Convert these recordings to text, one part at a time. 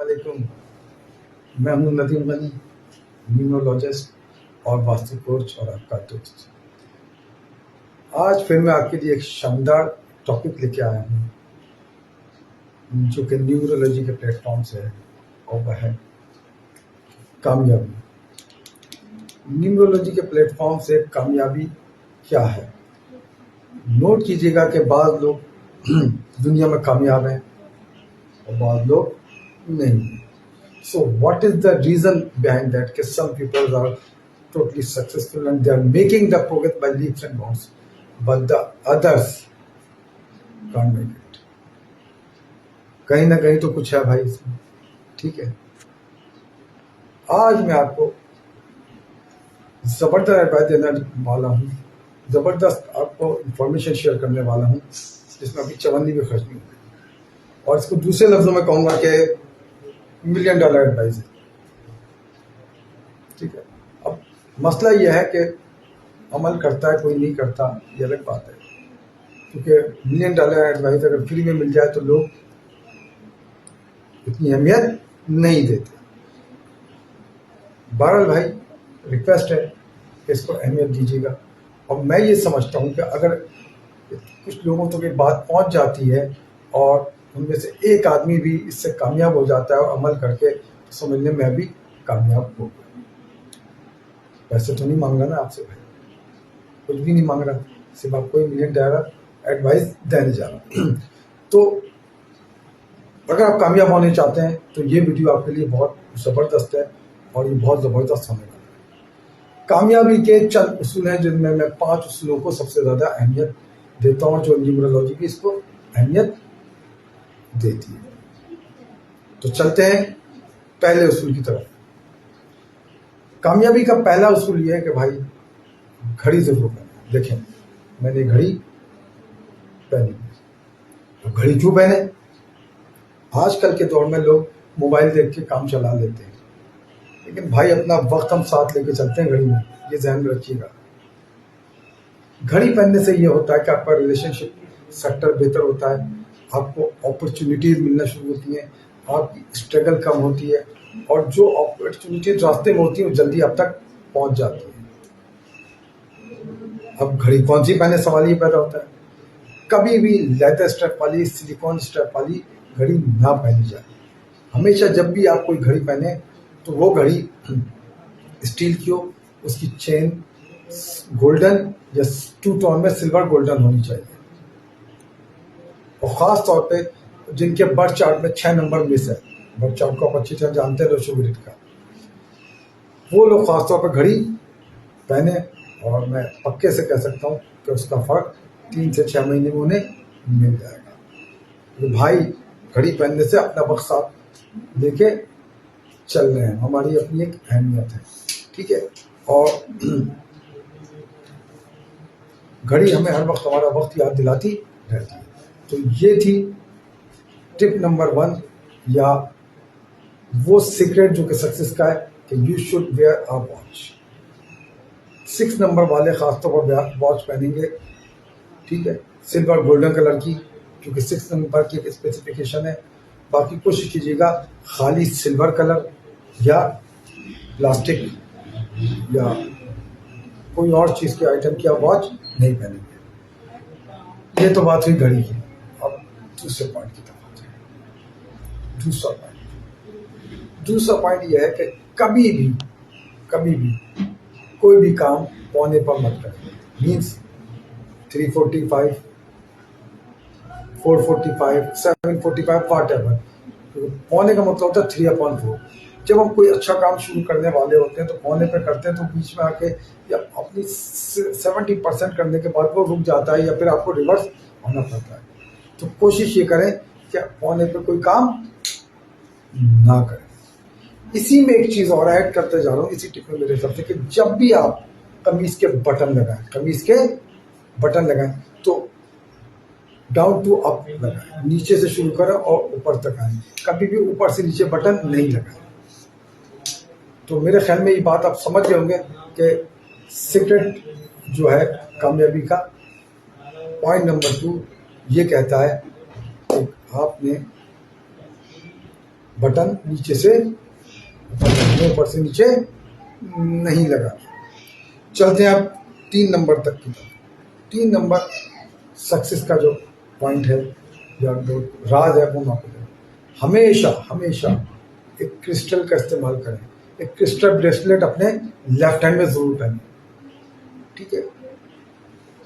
वालेकुम। मैं हूं नदीम गनी, न्यूमरोलॉजिस्ट और वास्तु कोच और आपका दोस्त। आज फिर मैं आपके लिए एक शानदार टॉपिक लेके आया हूं जो कि न्यूमरोलॉजी के प्लेटफॉर्म से है और वह है कामयाबी। न्यूमरोलॉजी के प्लेटफॉर्म से कामयाबी क्या है? नोट कीजिएगा कि बाद लोग दुनिया में कामयाब हैं और बाद लोग नहीं। So what is the reason behind that? Because some people are totally successful and they are making the progress by leaps and bounds, but the others can't make it. कहीं ना कहीं तो कुछ है भाई इसमें, ठीक है। आज मैं आपको जबरदस्त एडवाइस देने वाला हूँ, जबरदस्त आपको इंफॉर्मेशन शेयर करने वाला हूँ जिसमें अभी चवन्नी भी खर्च नहीं हुई, और इसको दूसरे लफ्जों में कहूँगा कि $1 मिलियन एडवाइस है, ठीक है। अब मसला यह है कि अमल करता है कोई नहीं करता, ये अलग बात है, क्योंकि $1 मिलियन एडवाइस अगर फ्री में मिल जाए तो लोग इतनी अहमियत नहीं देते। बहरहाल भाई रिक्वेस्ट है कि इसको अहमियत दीजिएगा। और मैं ये समझता हूँ कि अगर कुछ लोगों तक ये बात पहुँच जाती है और उनमें से एक आदमी भी इससे कामयाब हो जाता है और अमल करके, तो समझने में भी कामयाब हो गया। पैसे तो नहीं मांग रहा ना आपसे भाई, कुछ भी नहीं मांग रहा, सिर्फ आपको $1 मिलियन एडवाइस देने जा रहा। तो अगर आप कामयाब होने चाहते हैं तो ये वीडियो आपके लिए बहुत ज़बरदस्त है और ये बहुत ज़बरदस्त होने वाला है। कामयाबी के चंद उसूल हैं जिनमें मैं 5 उसूलों को सबसे ज़्यादा अहमियत देता हूँ, जो न्यूमरोलॉजी भी इसको अहमियत देती है। तो चलते हैं पहले उसूल की तरफ। कामयाबी का पहला उसूल ये है कि भाई घड़ी जरूर पहने। देखें, मैंने घड़ी पहनी, तो घड़ी क्यों पहने? आजकल के दौर में लोग मोबाइल देख के काम चला लेते हैं, लेकिन भाई अपना वक्त हम साथ लेके चलते हैं घड़ी में, ये ध्यान में रखिएगा। घड़ी पहनने से ये होता है कि आपका रिलेशनशिप सेक्टर बेहतर होता है, आपको अपॉर्चुनिटीज मिलना शुरू होती हैं, आपकी स्ट्रगल कम होती है, और जो अपॉर्चुनिटीज रास्ते में होती हैं वो जल्दी आप तक पहुंच जाती है। अब घड़ी कौन सी पहने, सवाल ये पैदा होता है। कभी भी लेदर स्ट्रैप वाली, सिलिकॉन स्ट्रैप वाली घड़ी ना पहनी जाए। हमेशा जब भी आप कोई घड़ी पहने तो वो घड़ी स्टील की हो, उसकी चेन गोल्डन या टू टोन में सिल्वर गोल्डन होनी चाहिए। और ख़ास तौर पे जिनके बर्थ चार्ट में 6 नंबर मिस है, बर्थ चार्ट को आप अच्छी तरह जानते हैं रोशोग्रिड का, वो लोग ख़ास तौर पर घड़ी पहने, और मैं पक्के से कह सकता हूँ कि उसका फ़र्क 3 से 6 महीने में उन्हें मिल जाएगा। तो भाई घड़ी पहनने से अपना वक्त साथ लेके चल रहे हैं, हमारी अपनी एक अहमियत है, ठीक है। और घड़ी हमें हर वक्त हमारा वक्त याद दिलाती रहती है। तो ये थी टिप नंबर 1, या वो सीक्रेट जो कि सक्सेस का है, कि you should wear a watch. 6 number वाले खासतौर पर वॉच पहनेंगे, ठीक है, सिल्वर गोल्डन कलर की, क्योंकि 6 नंबर की एक स्पेसिफिकेशन है। बाकी कोशिश कीजिएगा खाली सिल्वर कलर या प्लास्टिक या कोई और चीज़ के आइटम की आप वॉच नहीं पहनेंगे। ये तो बात हुई घड़ी की। अब दूसरे पॉइंट की तरफ आते हैं। दूसरा पॉइंट यह है कि कभी भी कोई भी काम पौने पर मत करें। Means 3:45, 4:45, 7:45, whatever। पौने का मतलब होता है 3/4। जब हम कोई अच्छा काम शुरू करने वाले होते हैं तो पौने पे करते हैं, तो बीच में आके या अपनी 70% करने के बाद वो रुक जाता है, या फिर आपको रिवर्स होना पड़ता है। तो कोशिश ये करें कि पौने पे कोई काम ना करें। इसी में एक चीज़ और ऐड करते जा रहा हूँ इसी टिप में मेरे हिसाब से, कि जब भी आप कमीज के बटन लगाएं तो डाउन टू अप लगाएं, नीचे से शुरू करें और ऊपर तक आए, कभी भी ऊपर से नीचे बटन नहीं लगाएं। तो मेरे ख्याल में ये बात आप समझ गए होंगे कि सीक्रेट जो है कामयाबी का। पॉइंट नंबर 2 ये कहता है कि आपने बटन नीचे से ऊपर से नीचे नहीं लगा। चलते हैं अब 3 नंबर तक की तरफ। 3 नंबर सक्सेस का जो पॉइंट है या जो राज है वो मैं आपको हमेशा हमेशा एक क्रिस्टल का इस्तेमाल करें। एक क्रिस्टल ब्रेसलेट अपने लेफ्ट हैंड में जरूर पहने, ठीक है।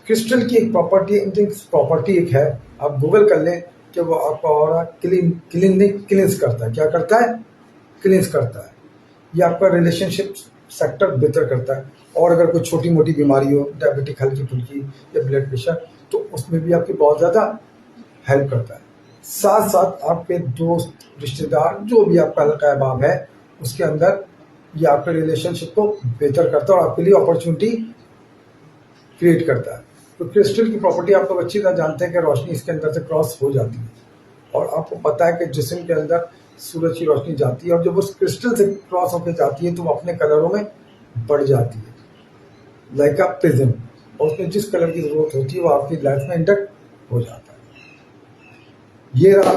क्रिस्टल की एक प्रॉपर्टी एक है, आप गूगल कर लें कि वो आपका ऑरा क्लींस करता है। क्या करता है? क्लींस करता है। ये आपका रिलेशनशिप सेक्टर बेहतर करता है। और अगर कोई छोटी मोटी बीमारी हो, डायबिटिक हल्की फुल्की या ब्लड प्रेशर, तो उसमें भी आपकी बहुत ज़्यादा हेल्प करता है। साथ साथ आपके दोस्त, रिश्तेदार, जो भी आपका हल्का अहबाब है, उसके अंदर ये आपके रिलेशनशिप को बेहतर करता है और आपके लिए अपॉर्चुनिटी क्रिएट करता है। तो क्रिस्टल की प्रॉपर्टी आप लोग अच्छी तरह जानते हैं कि रोशनी इसके अंदर से क्रॉस हो जाती है, और आपको पता है कि जिस्म के अंदर सूरज की रोशनी जाती है, और जब उस क्रिस्टल से क्रॉस होकर जाती है तो वो अपने कलरों में बढ़ जाती है, लाइक अ प्रिज्म, और उसमें जिस कलर की जरूरत होती है वो आपकी लाइफ में इंडक्ट हो जाता है। ये रहा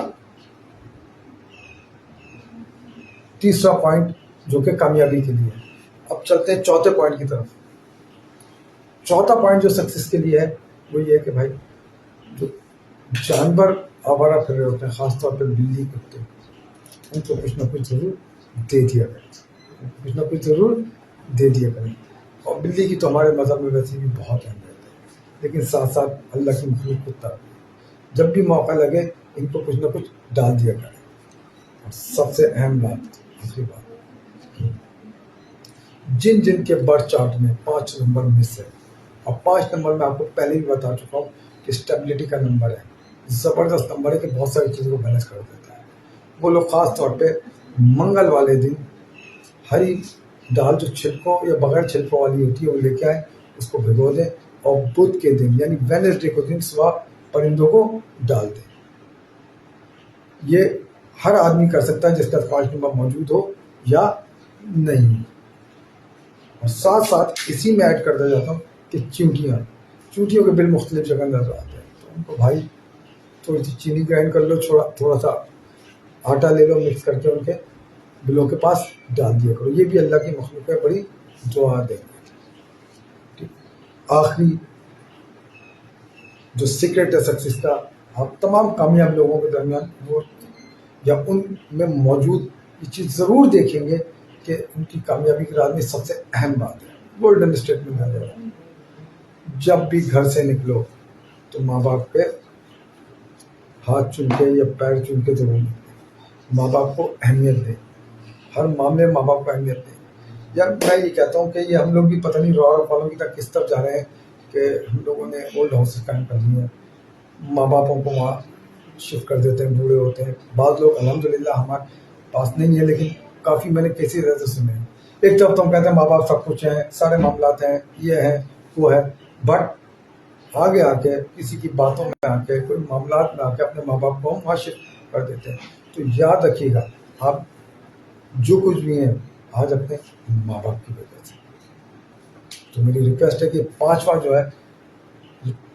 तीसरा पॉइंट जो कि कामयाबी के लिए। अब चलते हैं चौथे पॉइंट की तरफ। चौथा पॉइंट जो सक्सेस के लिए है वो ये है कि भाई जो जानवर आवारा फिर रहे होते हैं, खासतौर पर बिल्ली, कुत्ते, उनको कुछ ना कुछ जरूर दे दिया करें, कुछ ना कुछ जरूर दे दिया करें। और बिल्ली की तो हमारे मज़हब में वैसे भी बहुत अहमियत है, लेकिन साथ साथ अल्लाह की मखलूक कुत्ता, जब भी मौका लगे इनको कुछ ना कुछ डाल दिया करें। और सबसे अहम बात, आखिरी बात, जिन जिन के बर्थ चार्ट में 5 नंबर मिस है, और 5 नंबर में आपको पहले भी बता चुका हूँ कि स्टेबिलिटी का नंबर है, ज़बरदस्त नंबर है कि बहुत सारी चीज़ों को बैलेंस कर देता है। वो लोग ख़ास तौर पे मंगल वाले दिन हरी दाल जो छिलकों या बगैर छिलकों वाली होती है वो लेके आए, उसको भिगो दें, और बुध के दिन यानी वेडनेसडे को दिन सुबह परिंदों को डाल दें। ये हर आदमी कर सकता है जिसका 5 नंबर मौजूद हो या नहीं। और साथ साथ इसी में ऐड करता जाता हूँ कि चींटियों के बिल मुख्तलिफ जगह नजर आते हैं, तो उनको भाई थोड़ी सी चीनी ग्राइंड कर लो, थोड़ा सा आटा ले लो, मिक्स करके उनके बिलों के पास डाल दिया करो। ये भी अल्लाह की मखलूक है, बड़ी दुआ देंगे। आखिरी जो सीक्रेट है सक्सेस का, आप तमाम कामयाब लोगों के दरमियान वो या उनमें मौजूद ये चीज़ ज़रूर देखेंगे कि उनकी कामयाबी के राज में सबसे अहम बात है, गोल्डन स्टेटमेंट आ जाएगा, जब भी घर से निकलो तो माँ बाप पे हाथ चूम के या पैर चूम के जरूर निकले। माँ बाप को अहमियत दें, हर मामले में माँ बाप को अहमियत दें। यार मैं ये कहता हूँ कि ये हम लोग भी पता नहीं रॉयल फॉलो की तरह किस तरफ जा रहे हैं कि हम लोगों ने ओल्ड हाउसेस कायम कर दिए हैं, माँ बापों को वहाँ शिफ्ट कर देते हैं, बूढ़े होते हैं। बाद लोग अल्हम्दुलिल्लाह हमारे पास नहीं है, लेकिन काफ़ी मैंने कैसी तरह से सुने हैं। एक तरफ तो हम कहते हैं माँ बाप सब कुछ हैं, सारे मामलात हैं, ये है वो है, बट आगे आके किसी की बातों में आके, कोई मामलात में आके अपने माँ बाप को हम वहाँ शिफ्ट कर देते हैं। तो याद रखिएगा, आप जो कुछ भी हैं आज अपने माँ बाप की वजह से। तो मेरी रिक्वेस्ट है कि 5वां जो है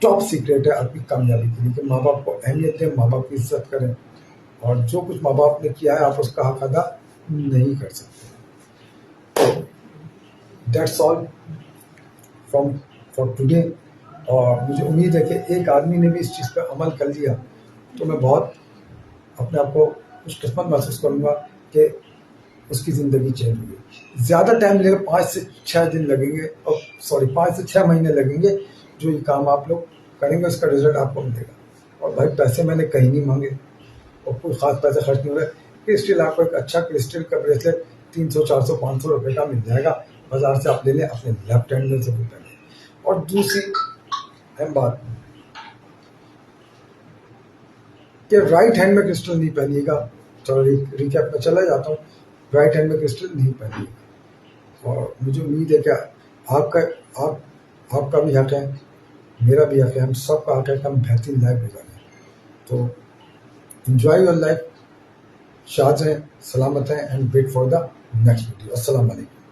टॉप सीक्रेट है आपकी कामयाबी के लिए, कि माँ बाप को अहमियत दें, माँ बाप की इज्जत करें, और जो कुछ माँ बाप ने किया है आप उसका हक अदा नहीं कर सकते। That's all for today. और मुझे उम्मीद है कि एक आदमी ने भी इस चीज़ पर अमल कर लिया तो मैं बहुत अपने आप को खुशकिस्मत महसूस करूँगा कि उसकी ज़िंदगी चेंज हुई। ज़्यादा टाइम लगेगा, 5 से 6 दिन लगेंगे, और 5 से 6 महीने लगेंगे। जो ये काम आप लोग करेंगे उसका रिजल्ट आपको मिलेगा। और भाई पैसे मैंने कहीं नहीं मांगे और कोई ख़ास पैसे खर्च नहीं हो रहे। क्रिस्टल आपको एक अच्छा क्रिस्टल का ब्रेसलेट 300, 400, 500 रुपये का मिल जाएगा, बाज़ार से आप ले लें, अपने लेफ्ट हैंड में जरूर पहनें। और दूसरी अहम बात कि राइट हैंड में क्रिस्टल नहीं पहनिएगा। चलो रिकैप में चला जाता हूँ। राइट हैंड में क्रिस्टल नहीं पहनिएगा। और मुझे उम्मीद है कि आपका भी हक है, मेरा भी हक है, हम सबका हक है कि हम बेहतरीन लाइफ गुजारें। तो enjoy your life, शाद रहें, सलामत रहें, and wait for the next video. अस्सलाम वालेकुम।